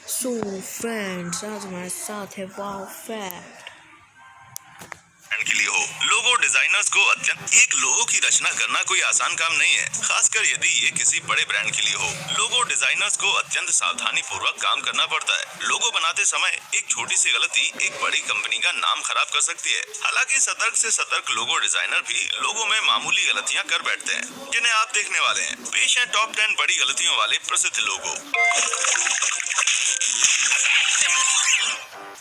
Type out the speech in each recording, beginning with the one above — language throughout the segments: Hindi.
सो फ्रेंड्स, आज हमारे साथ है वाओ फैक्ट के लिए हो। लोगो डिजाइनर्स को एक लोगो की रचना करना कोई आसान काम नहीं है, खासकर यदि ये किसी बड़े ब्रांड के लिए हो। लोगो डिजाइनर्स को अत्यंत सावधानी पूर्वक काम करना पड़ता है। लोगो बनाते समय एक छोटी सी गलती एक बड़ी कंपनी का नाम खराब कर सकती है। हालांकि सतर्क से सतर्क लोगो डिजाइनर भी लोगो में मामूली गलतियां कर बैठते हैं, जिन्हें आप देखने वाले हैं। पेश है टॉप 10 बड़ी गलतियों वाले प्रसिद्ध लोगो।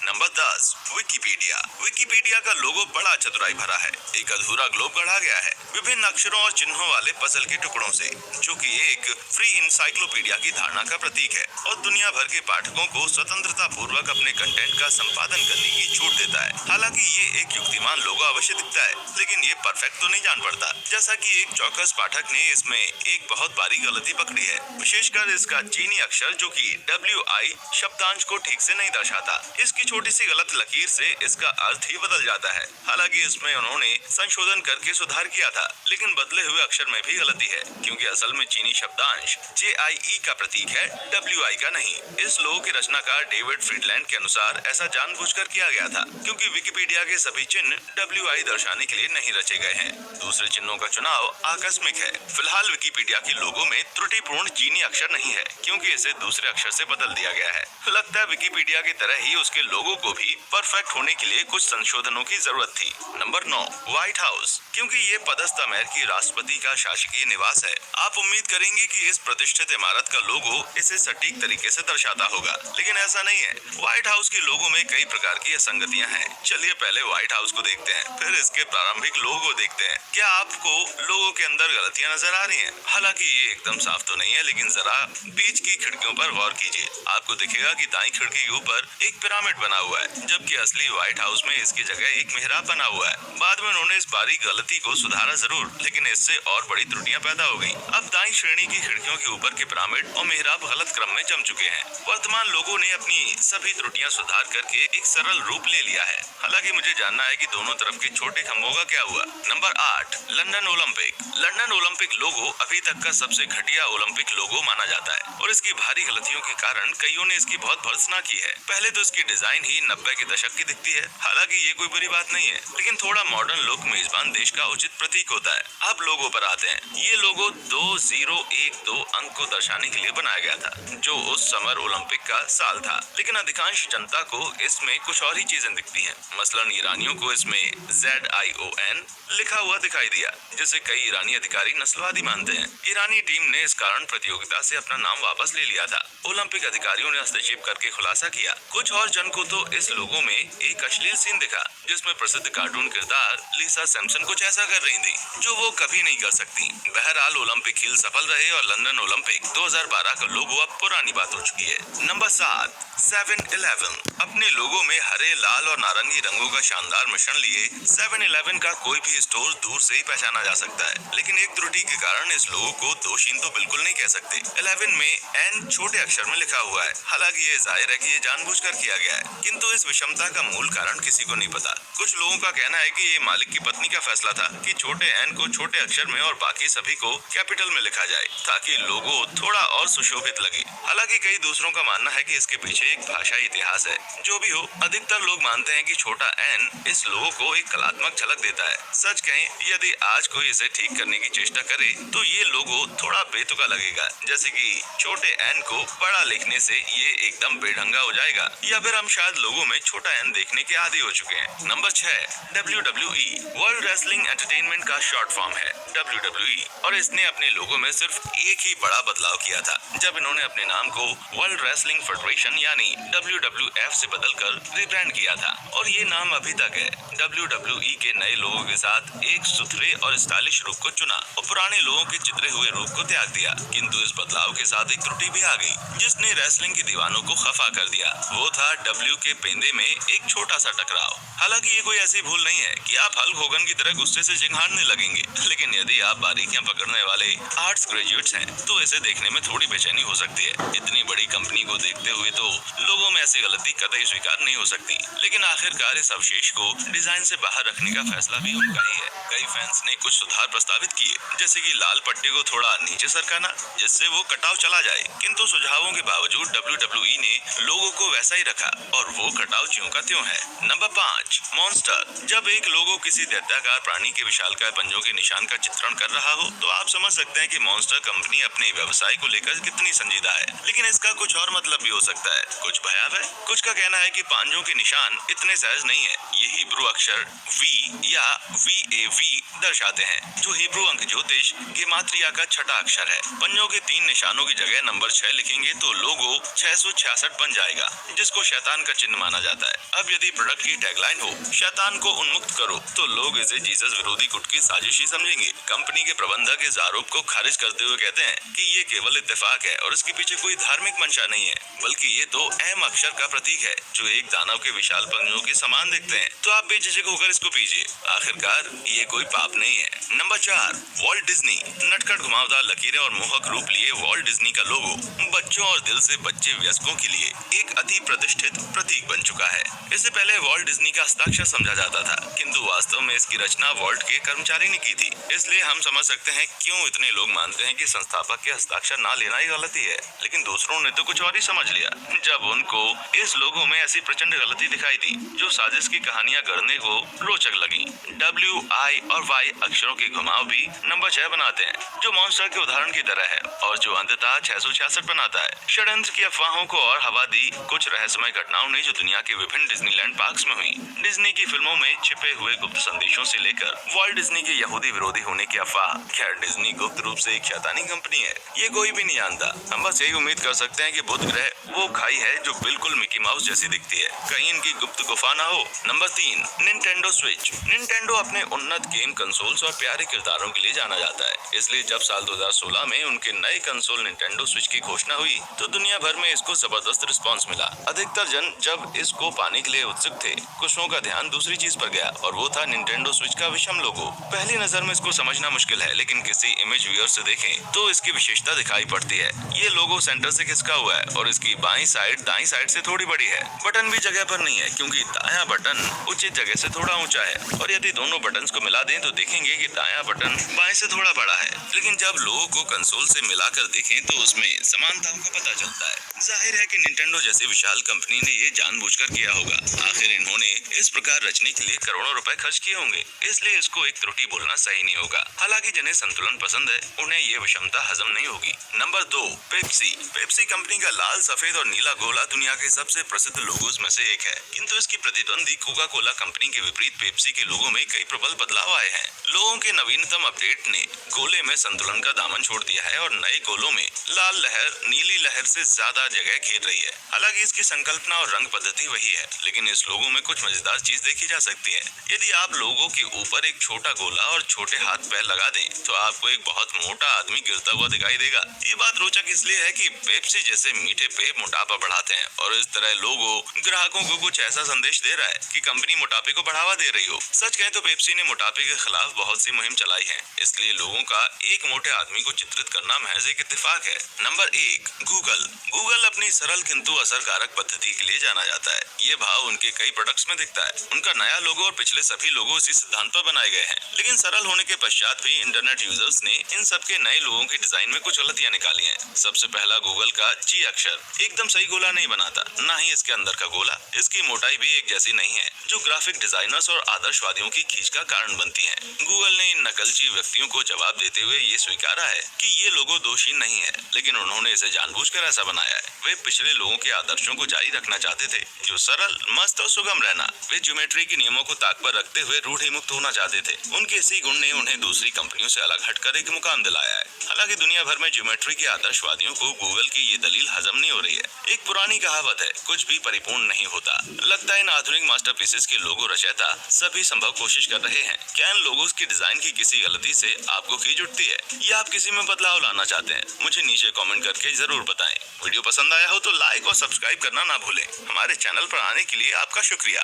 Number 10, Wikipedia. विकिपीडिया का लोगो बड़ा चतुराई भरा है। एक अधूरा ग्लोब गढ़ा गया है विभिन्न अक्षरों और चिन्हों वाले पजल के टुकड़ों से, जो कि एक फ्री इंसाइक्लोपीडिया की धारणा का प्रतीक है और दुनिया भर के पाठकों को स्वतंत्रता पूर्वक अपने कंटेंट का संपादन करने की छूट देता है। हालांकि ये एक युक्तिमान लोगो अवश्य दिखता है, लेकिन ये परफेक्ट तो नहीं जान पड़ता। जैसा कि एक चौकस पाठक ने इसमें एक बहुत बारीक गलती पकड़ी है, विशेषकर इसका चीनी अक्षर जो कि WI शब्दांश को ठीक से नहीं दर्शाता। इसकी छोटी सी गलत लकीर से इसका अर्थ ही बदल जाता है। हालांकि इसमें उन्होंने संशोधन करके सुधार किया था, लेकिन बदले हुए अक्षर में भी गलती है, क्योंकि असल में चीनी शब्दांश JIE का प्रतीक है, WI का नहीं। इस लोगो के रचनाकार डेविड फ्रीडलैंड के अनुसार ऐसा जानबूझकर किया गया था, क्योंकि विकिपीडिया के सभी चिन्ह WI दर्शाने के लिए नहीं रचे गए हैं। दूसरे चिन्हों का चुनाव आकस्मिक है। फिलहाल विकिपीडिया के लोगो में त्रुटिपूर्ण चीनी अक्षर नहीं है, क्योंकि इसे दूसरे अक्षर से बदल दिया गया है। लगता है विकिपीडिया की तरह ही उसके लोगो को भी परफेक्ट होने के लिए कुछ संशोधनों की जरूरत थी। Number 9, white house. क्योंकि ये पदस्थ अमेरिकी राष्ट्रपति का शासकीय निवास है, आप उम्मीद करेंगे कि इस प्रतिष्ठित इमारत का लोगो इसे सटीक तरीके से दर्शाता होगा, लेकिन ऐसा नहीं है। व्हाइट हाउस के लोगो में कई प्रकार की असंगतियां हैं। चलिए पहले व्हाइट हाउस को देखते हैं, फिर इसके प्रारंभिक लोगो देखते हैं। क्या आपको लोगो के अंदर गलतियां नजर आ रही हैं? हालांकि ये एकदम साफ तो नहीं है, लेकिन जरा बीच की खिड़कियों पर गौर कीजिए। आपको दिखेगा कि दाईं खिड़की के ऊपर एक पिरामिड बना हुआ है, जबकि असली व्हाइट हाउस में इसकी जगह एक मिहराब बना हुआ है। बाद में उन्होंने इस बारीक गलती को सुधारा जरूर, लेकिन इससे और बड़ी त्रुटियां पैदा हो गई। अब दाईं श्रेणी की खिड़कियों के ऊपर के पिरामिड और मिहराब गलत क्रम में जम चुके हैं। वर्तमान लोगों ने अपनी सभी त्रुटियां सुधार करके एक सरल रूप ले लिया है। हालांकि मुझे जानना है कि दोनों तरफ के छोटे खंभों का क्या हुआ। Number 8, London Olympic. London Olympic logo अभी तक का सबसे घटिया ओलंपिक लोगो माना जाता है, और इसकी भारी गलतियों के कारण कईयों ने इसकी बहुत भर्त्सना की है। पहले तो इसकी डिजाइन ही 90 के दशक की दिखती है। हालांकि ये कोई बुरी बात नहीं है, लेकिन थोड़ा मॉडर्न लुक मेजबान देश का उचित प्रतीक होता है। अब लोगो पर आते हैं। ये लोगो 2012 अंक को दर्शाने के लिए बनाया गया था, जो उस समर ओलंपिक का साल था, लेकिन अधिकांश जनता को इसमें कुछ और ही चीजें दिखती हैं। मसलन ईरानियों को इसमें ZION लिखा हुआ दिखाई दिया, जिसे कई ईरानी अधिकारी नस्लवादी मानते हैं। ईरानी टीम ने इस कारण प्रतियोगिता से अपना नाम वापस ले लिया था। ओलंपिक अधिकारियों ने हस्तक्षेप करके खुलासा किया। कुछ और जन को तो इस लोगो में एक अश्लील सीन दिखा, जिसमें प्रसिद्ध कार्टून किरदार लिसा सैम्पसन कुछ ऐसा कर रही थी जो वो कभी नहीं कर सकती। बहरहाल ओलंपिक खेल सफल रहे और लंदन ओलंपिक 2012 का लोगो अब पुरानी बात हो चुकी है। Number 7, 7-Eleven। अपने लोगो में हरे, लाल और नारंगी रंगों का शानदार मिश्रण लिए 7-Eleven का कोई भी स्टोर दूर से ही पहचाना जा सकता है, लेकिन एक त्रुटि के कारण इस लोगो को दोषहीन तो बिल्कुल नहीं कह सकते। 11 में N छोटे अक्षर में लिखा हुआ है। हालांकि ये जाहिर है कि ये जानबूझकर किया गया है, किंतु इस विषमता का मूल कारण किसी को नहीं पता। कुछ लोगों का कहना है कि ये मालिक की पत्नी का फैसला था कि छोटे N को छोटे अक्षर में और बाकी सभी को कैपिटल में लिखा जाए, ताकि लोगो थोड़ा और सुशोभित लगे। हालांकि कई दूसरों का मानना है कि इसके पीछे एक भाषाई इतिहास है। जो भी हो, अधिकतर लोग मानते हैं कि छोटा N इस लोगो को एक कलात्मक झलक देता है। सच कहें, यदि आज कोई इसे ठीक करने की चेष्टा करे तो ये लोगो थोड़ा बेतुका लगेगा, जैसे कि छोटे N को बड़ा लिखने से ये एकदम बेढंगा हो जाएगा, या फिर हम शायद लोगों में छोटा N देखने के आदी हो चुके हैं। Number 6, WWE। World wrestling entertainment का शॉर्ट फॉर्म है WWE, और इसने अपने लोगो में सिर्फ एक ही बड़ा बदलाव किया था, जब इन्होंने अपने नाम को वर्ल्ड रेसलिंग फेडरेशन यानी WWF से बदलकर रिब्रांड किया था, और ये नाम अभी तक है। WWE के नए लोगों के साथ एक सुथरे और स्टाइलिश रूप को चुना और पुराने लोगों के चित्रे हुए रूप को त्याग दिया, किंतु इस बदलाव के साथ एक त्रुटि भी आ गई, जिसने रेसलिंग के दीवानों को खफा कर दिया। वो था W के पेंदे में एक छोटा सा टकराव। हालांकि ये कोई ऐसी भूल नहीं है कि आप हल्क होगन की तरह गुस्से से चिंघाड़ने लगेंगे, लेकिन यदि आप बारीकियां पकड़ने वाले आर्ट्स ग्रेजुएट्स हैं तो इसे देखने में थोड़ी बेचैनी हो सकती है। इतनी बड़ी कंपनी को देखते हुए तो लोगों में ऐसी गलती कतई स्वीकार नहीं हो सकती, लेकिन आखिरकार इस अवशेष को डिजाइन से बाहर रखने का फैसला भी उनका ही है। कई फैंस ने कुछ सुधार प्रस्तावित किए, जैसे कि लाल पट्टी को थोड़ा नीचे सरकाना जिससे वो कटाव चला जाए, किंतु सुझावों के बावजूद WWE ने लोगो को वैसा ही रखा और वो कटाव ज्यों का त्यों है। Number 5, monster. जब एक लोगो किसी दैत्याकार प्राणी के विशालकाय पंजों के निशान का चित्रण कर रहा हो तो आप समझ सकते हैं कि मॉन्स्टर कंपनी अपने व्यवसाय को लेकर कितनी संजीदा है। लेकिन इसका कुछ और मतलब भी हो सकता है, कुछ भयावह। कुछ का कहना है कि पांजों के निशान इतने सहज नहीं है, ये हिब्रू अक्षर V या VAV दर्शाते हैं, जो हिब्रू अंक ज्योतिष गेमात्रिया का छठा अक्षर है। पंजों के 3 निशानों की जगह नंबर 6 लिखेंगे तो लोगो 666 बन जाएगा, जिसको शैतान का चिन्ह माना जाता है। अब यदि प्रोडक्ट की टैगलाइन हो शैतान को उन्मुक्त करो तो लोग इसे जीसस विरोधी गुट की साजिश ही समझेंगे। कंपनी के प्रबंधक इस आरोप को खारिज करते हुए कहते हैं कि ये केवल इत्तेफाक है और इसके पीछे कोई धार्मिक मंशा नहीं है, बल्कि ये 2 अहम अक्षर का प्रतीक है जो एक दानव के विशाल पंजों के समान दिखते हैं। तो आप बेझिझक होकर इसको पीजिए, आखिरकार ये कोई पाप नहीं है। Number 4, Walt Disney. नटखट घुमावदार लकीरें और मोहक रूप लिए वॉल्ट डिज्नी का लोगो बच्चों और दिल से बच्चे वयस्कों के लिए एक अति प्रतिष्ठित प्रतीक बन चुका है। इससे पहले वॉल्ट डिज्नी का हस्ताक्षर समझा जाता था, किंतु वास्तव में इसकी रचना वॉल्ट के कर्मचारी ने की थी। इसलिए हम समझ सकते हैं क्यों इतने लोग मानते हैं कि संस्थापक के हस्ताक्षर ना लेना ही गलती है। लेकिन दूसरों ने तो कुछ और ही समझ लिया जब उनको इस लोगो में ऐसी प्रचंड गलती दिखाई दी जो साजिश की कहानियां गढ़ने को रोचक लगी। W, I और Y अक्षरों के घुमाव भी नंबर 6 बनाते हैं, जो मॉन्स्टर के उदाहरण की तरह है और जो अंततः 666 बनाता है। षड्यंत्र की अफवाहों को और हवा दी कुछ रहस्यमय घटनाओं ने जो दुनिया के विभिन्न डिज्नीलैंड पार्क्स में हुई। डिज्नी की फिल्मों में छिपे हुए गुप्त संदेशों से लेकर वॉल्ट डिज्नी के यहूदी विरोधी होने की अफवाह। खैर, डिज्नी गुप्त रूप से एक शैतानी कंपनी है, ये कोई भी नहीं जानता। हम बस यही उम्मीद कर सकते हैं कि बुध ग्रह वो खाई है जो बिल्कुल मिकी माउस जैसी दिखती है, कहीं इनकी गुप्त गुफा ना हो। Number 3, Nintendo switch. निंटेंडो अपने उन्नत गेम कंसोल्स और प्यारे किरदारों के लिए जाना जाता है, इसलिए जब साल 2016 में उनके नए कंसोल निंटेंडो स्विच की घोषणा हुई तो दुनिया भर में इसको जबरदस्त रिस्पांस मिला। अधिकतर जन जब इसको पाने के लिए उत्सुक थे, कुछों का ध्यान दूसरी चीज पर गया और वो था निंटेंडो स्विच का विषम लोगो। पहली नजर में इसको समझना मुश्किल है, लेकिन किसी इमेज व्यूअर से देखें तो इसकी विशेषता दिखाई पड़ती है। ये लोगो सेंटर से खिसका हुआ है और इसकी बाईं साइड दाईं साइड से थोड़ी बड़ी है। बटन भी जगह पर नहीं है क्योंकि दायां बटन उचित जगह से थोड़ा ऊंचा है, और यदि दोनों बटन्स को मिला दें तो देखेंगे कि दायां बटन बाएं से थोड़ा बड़ा है। लेकिन जब लोगो को कंसोल से मिलाकर देखें तो उसमें समानताओं का पता चलता है। जाहिर है कि निंटेंडो जैसी विशाल कंपनी ने ये जानबूझकर किया होगा। आखिर इन्होंने इस प्रकार रचने के लिए करोड़ों रुपए खर्च किए होंगे, इसलिए इसको एक त्रुटि बोलना सही नहीं होगा। हालांकि जिन्हें संतुलन पसंद है उन्हें ये विषमता हजम नहीं होगी। Number 2, Pepsi. पेप्सी कंपनी का लाल, सफेद और नीला गोला दुनिया के सबसे प्रसिद्ध लोगोस में से एक है, किंतु इसकी प्रतिद्वंदी कोका कोला कंपनी के विपरीत पेप्सी के लोगो में कई प्रबल बदलाव आए हैं। लोगों के नवीनतम अपडेट ने गोले में संतुलन का दामन छोड़ दिया है और नए गोलों में लाल लहर नीली लहर से ज्यादा जगह घेर रही है। हालांकि इसकी संकल्पना और रंग पद्धति वही है, लेकिन इस लोगो में कुछ मजेदार चीज देखी जा सकती है। यदि आप लोगों के ऊपर एक छोटा गोला और छोटे हाथ पैर लगा दें तो आपको एक बहुत मोटा आदमी गिरता हुआ दिखाई देगा। ये बात रोचक इसलिए है कि पेप्सी जैसे मीठे पेय मोटापा बढ़ाते हैं और इस तरह लोगो ग्राहकों को कुछ ऐसा संदेश दे रहा है कि कंपनी मोटापे को बढ़ावा दे रही हो। सच कहें तो पेप्सी ने मोटापे के खिलाफ बहुत सी मुहिम चलाई है, इसलिए लोगों का एक मोटे आदमी को चित्रित करना महज एक इत्तेफाक है। Number 1, Google. गूगल अपनी सरल किंतु असरकारक पद्धति के लिए जाना जाता है। ये भाव उनके कई प्रोडक्ट्स में दिखता है। उनका नया लोगो और पिछले सभी लोगो इसी सिद्धांत पर बनाए गए हैं, लेकिन सरल होने के पश्चात भी इंटरनेट यूजर्स ने इन सबके नए लोगों की डिजाइन में कुछ गलतियां निकाली हैं। सबसे पहला गूगल का G अक्षर एकदम सही गोला नहीं बनाता, न ही इसके अंदर का गोला। इसकी मोटाई भी एक जैसी नहीं है, जो ग्राफिक डिजाइनर्स और आदर्शवादियों की खींच का कारण बनती है। गूगल ने इन नकलची व्यक्तियों को जवाब देते हुए ये स्वीकारा है कि ये लोगो दोषी नहीं है, लेकिन उन्होंने इसे जानबूझकर ऐसा बनाया है। वे पिछले लोगों के आदर्शों को जारी रखना चाहते थे, जो सरल, मस्त और सुगम रहना। वे ज्योमेट्री के नियमों को ताक पर रखते हुए रूढ़ि मुक्त होना चाहते थे। उनके इसी गुण ने उन्हें दूसरी कंपनियों से अलग हटकर एक मुकाम दिलाया है। हालांकि दुनिया भर में ज्योमेट्री के आदर्शवादियों को गूगल की ये दलील हजम नहीं हो रही है। एक पुरानी कहावत है, कुछ भी परिपूर्ण नहीं होता। लगता है इन आधुनिक मास्टरपीसेस के लोगो रचयिता सभी संभव कोशिश कर रहे हैं। क्या इन लोगोस की डिजाइन की किसी गलती से आपको खींच उठती है या आप किसी में बदलाव लाना चाहते हैं? मुझे नीचे कमेंट करके जरूर बताएं। वीडियो पसंद आया हो तो लाइक और सब्सक्राइब करना ना भूलें। हमारे चैनल पर बनाने के लिए आपका शुक्रिया।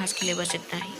आज के लिए बस इतना ही।